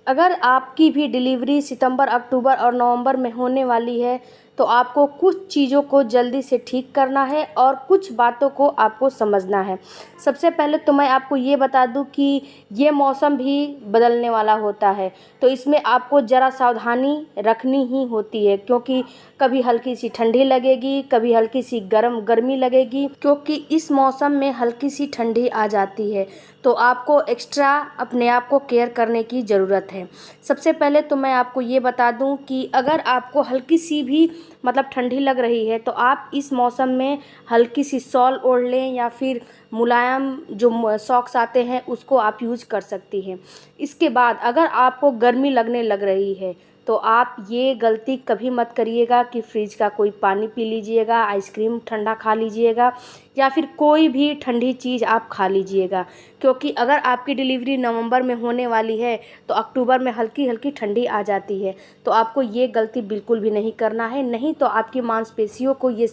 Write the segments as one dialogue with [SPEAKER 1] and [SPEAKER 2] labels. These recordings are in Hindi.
[SPEAKER 1] अगर आपकी भी डिलीवरी सितंबर, अक्टूबर और नवंबर में होने वाली है तो आपको कुछ चीज़ों को जल्दी से ठीक करना है और कुछ बातों को आपको समझना है। सबसे पहले तो मैं आपको ये बता दूं कि ये मौसम भी बदलने वाला होता है, तो इसमें आपको ज़रा सावधानी रखनी ही होती है, क्योंकि कभी हल्की सी ठंडी लगेगी, कभी हल्की सी गर्मी लगेगी, क्योंकि इस मौसम में हल्की सी ठंडी आ जाती है। तो आपको एक्स्ट्रा अपने आप को केयर करने की ज़रूरत है। सबसे पहले तो मैं आपको ये बता दूं कि अगर आपको हल्की सी भी मतलब ठंडी लग रही है तो आप इस मौसम में हल्की सी शॉल ओढ़ लें या फिर मुलायम जो सॉक्स आते हैं उसको आप यूज कर सकती हैं। इसके बाद अगर आपको गर्मी लगने लग रही है तो आप ये गलती कभी मत करिएगा कि फ्रिज का कोई पानी पी लीजिएगा, आइसक्रीम ठंडा खा लीजिएगा या फिर कोई भी ठंडी चीज़ आप खा लीजिएगा, क्योंकि अगर आपकी डिलीवरी नवंबर में होने वाली है तो अक्टूबर में हल्की हल्की ठंडी आ जाती है। तो आपको ये गलती बिल्कुल भी नहीं करना है, नहीं तो आपकी मांसपेशियों को ये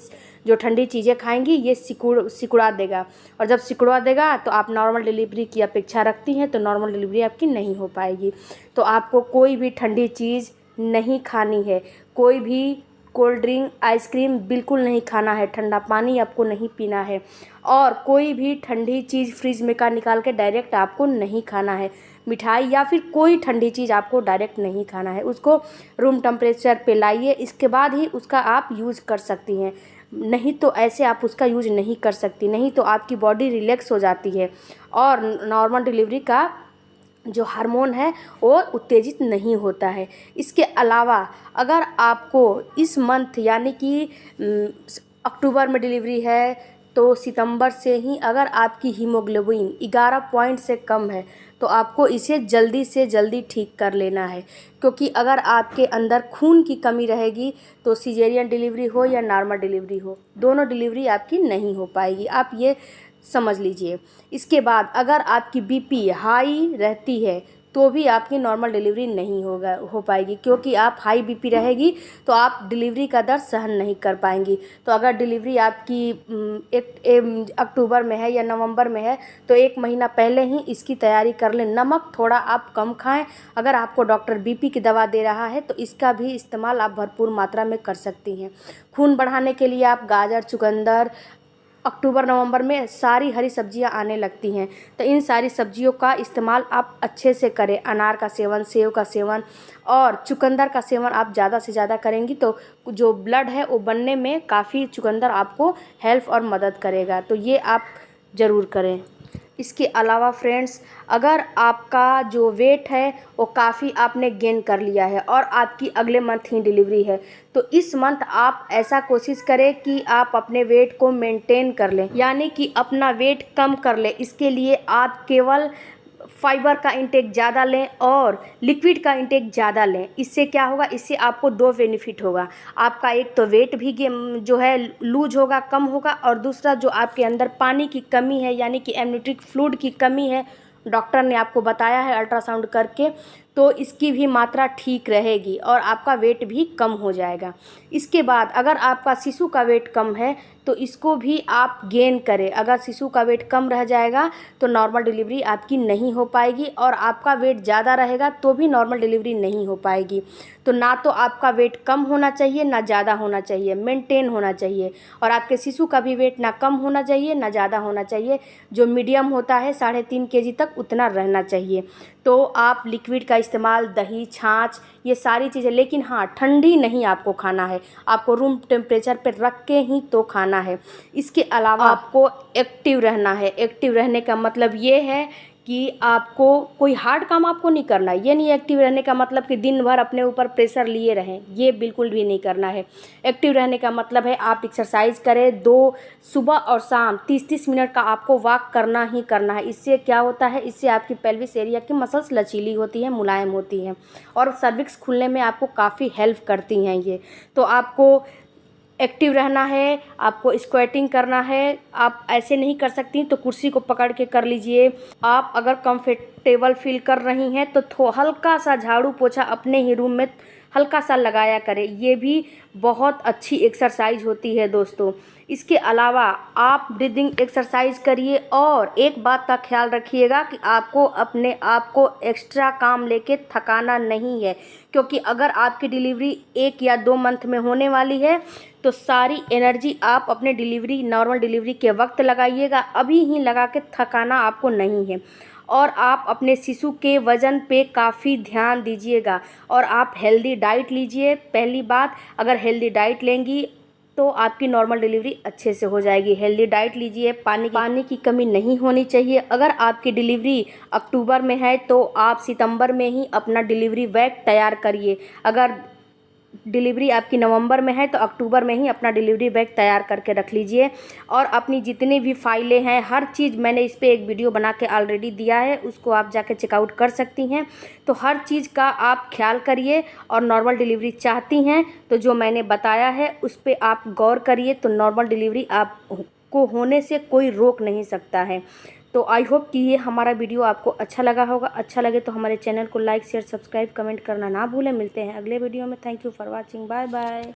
[SPEAKER 1] जो ठंडी चीज़ें खाएंगी ये सिकुड़ा देगा, और जब सिकुड़ा देगा तो आप नॉर्मल डिलीवरी की अपेक्षा रखती हैं तो नॉर्मल डिलीवरी आपकी नहीं हो पाएगी। तो आपको कोई भी ठंडी चीज़ नहीं खानी है, कोई भी कोल्ड ड्रिंक, आइसक्रीम बिल्कुल नहीं खाना है, ठंडा पानी आपको नहीं पीना है, और कोई भी ठंडी चीज़ फ्रिज में का निकाल के डायरेक्ट आपको नहीं खाना है। मिठाई या फिर कोई ठंडी चीज़ आपको डायरेक्ट नहीं खाना है, उसको रूम टेम्परेचर पे लाइए, इसके बाद ही उसका आप यूज़ कर सकती हैं। नहीं तो ऐसे आप उसका यूज़ नहीं कर सकती, नहीं तो आपकी बॉडी रिलैक्स हो जाती है और नॉर्मल डिलीवरी का जो हार्मोन है वो उत्तेजित नहीं होता है। इसके अलावा अगर आपको इस मंथ यानी कि अक्टूबर में डिलीवरी है तो सितंबर से ही अगर आपकी हीमोग्लोबिन 11 पॉइंट से कम है तो आपको इसे जल्दी से जल्दी ठीक कर लेना है, क्योंकि अगर आपके अंदर खून की कमी रहेगी तो सिजेरियन डिलीवरी हो या नॉर्मल डिलीवरी हो, दोनों डिलीवरी आपकी नहीं हो पाएगी, आप ये समझ लीजिए। इसके बाद अगर आपकी बीपी हाई रहती है तो भी आपकी नॉर्मल डिलीवरी नहीं हो पाएगी, क्योंकि आप हाई बीपी रहेगी तो आप डिलीवरी का दर्द सहन नहीं कर पाएंगी। तो अगर डिलीवरी आपकी अक्टूबर में है या नवंबर में है तो 1 महीना पहले ही इसकी तैयारी कर लें। नमक थोड़ा आप कम खाएं, अगर आपको डॉक्टर बीपी की दवा दे रहा है तो इसका भी इस्तेमाल आप भरपूर मात्रा में कर सकती हैं। खून बढ़ाने के लिए आप गाजर, चुकंदर, अक्टूबर नवंबर में सारी हरी सब्जियां आने लगती हैं तो इन सारी सब्जियों का इस्तेमाल आप अच्छे से करें। अनार का सेवन, सेव का सेवन और चुकंदर का सेवन आप ज़्यादा से ज़्यादा करेंगी तो जो ब्लड है वो बनने में काफ़ी चुकंदर आपको हेल्प और मदद करेगा, तो ये आप ज़रूर करें। इसके अलावा फ्रेंड्स, अगर आपका जो वेट है वो काफ़ी आपने गेन कर लिया है और आपकी अगले मंथ ही डिलीवरी है तो इस मंथ आप ऐसा कोशिश करें कि आप अपने वेट को मेंटेन कर लें, यानी कि अपना वेट कम कर लें। इसके लिए आप केवल फाइबर का इंटेक ज़्यादा लें और लिक्विड का इंटेक ज़्यादा लें। इससे क्या होगा, इससे आपको 2 बेनिफिट होगा। आपका एक तो वेट भी जो है लूज होगा, कम होगा, और दूसरा जो आपके अंदर पानी की कमी है यानी कि एमनियोटिक फ्लूइड की कमी है, डॉक्टर ने आपको बताया है अल्ट्रासाउंड करके, तो इसकी भी मात्रा ठीक रहेगी और आपका वेट भी कम हो जाएगा। इसके बाद अगर आपका शिशु का वेट कम है तो इसको भी आप गेन करें। अगर शिशु का वेट कम रह जाएगा तो नॉर्मल डिलीवरी आपकी नहीं हो पाएगी, और आपका वेट ज़्यादा रहेगा तो भी नॉर्मल डिलीवरी नहीं हो पाएगी। तो ना तो आपका वेट कम होना चाहिए ना ज़्यादा होना चाहिए, मेंटेन होना चाहिए, और आपके शिशु का भी वेट ना कम होना चाहिए ना ज़्यादा होना चाहिए, जो मीडियम होता है 3.5 kg तक उतना रहना चाहिए। तो आप लिक्विड का इस्तेमाल, दही, छाछ, ये सारी चीज़ें, लेकिन हाँ ठंडी नहीं आपको खाना है, आपको रूम टेम्परेचर पर रख के ही तो खाना है। इसके अलावा आपको एक्टिव रहना है। एक्टिव रहने का मतलब ये है कि आपको कोई हार्ड काम आपको नहीं करना है। ये नहीं एक्टिव रहने का मतलब कि दिन भर अपने ऊपर प्रेशर लिए रहें, ये बिल्कुल भी नहीं करना है। एक्टिव रहने का मतलब है आप एक्सरसाइज करें, 2 सुबह और शाम 30-30 मिनट का आपको वॉक करना ही करना है। इससे क्या होता है, इससे आपकी पेल्विस एरिया की मसल्स लचीली होती हैं, मुलायम होती हैं और सर्विक्स खुलने में आपको काफ़ी हेल्प करती हैं ये। तो आपको एक्टिव रहना है, आपको स्क्वेटिंग करना है। आप ऐसे नहीं कर सकती तो कुर्सी को पकड़ के कर लीजिए। आप अगर कंफर्टेबल फील कर रही हैं तो हल्का सा झाड़ू पोछा अपने ही रूम में हल्का सा लगाया करें। ये भी बहुत अच्छी एक्सरसाइज होती है दोस्तों। इसके अलावा आप ब्रीदिंग एक्सरसाइज करिए और एक बात का ख्याल रखिएगा कि आपको अपने आप को एक्स्ट्रा काम लेके थकाना नहीं है, क्योंकि अगर आपकी डिलीवरी 1 या 2 मंथ में होने वाली है तो सारी एनर्जी आप अपने डिलीवरी नॉर्मल डिलीवरी के वक्त लगाइएगा, अभी ही लगा के थकाना आपको नहीं है। और आप अपने शिशु के वज़न पे काफ़ी ध्यान दीजिएगा और आप हेल्दी डाइट लीजिए। पहली बात, अगर हेल्दी डाइट लेंगी तो आपकी नॉर्मल डिलीवरी अच्छे से हो जाएगी। हेल्दी डाइट लीजिए, पानी की कमी नहीं होनी चाहिए। अगर आपकी डिलीवरी अक्टूबर में है तो आप सितंबर में ही अपना डिलीवरी बैग तैयार करिए। अगर डिलीवरी आपकी नवंबर में है तो अक्टूबर में ही अपना डिलीवरी बैग तैयार करके रख लीजिए। और अपनी जितनी भी फाइलें हैं, हर चीज़ मैंने इस पे एक वीडियो बना के ऑलरेडी दिया है, उसको आप जाके चेकआउट कर सकती हैं। तो हर चीज़ का आप ख्याल करिए और नॉर्मल डिलीवरी चाहती हैं तो जो मैंने बताया है उस पर आप गौर करिए, तो नॉर्मल डिलीवरी आपको होने से कोई रोक नहीं सकता है। तो आई होप कि ये हमारा वीडियो आपको अच्छा लगा होगा। अच्छा लगे तो हमारे चैनल को लाइक शेयर सब्सक्राइब कमेंट करना ना भूलें। मिलते हैं अगले वीडियो में। Thank you for watching. Bye bye.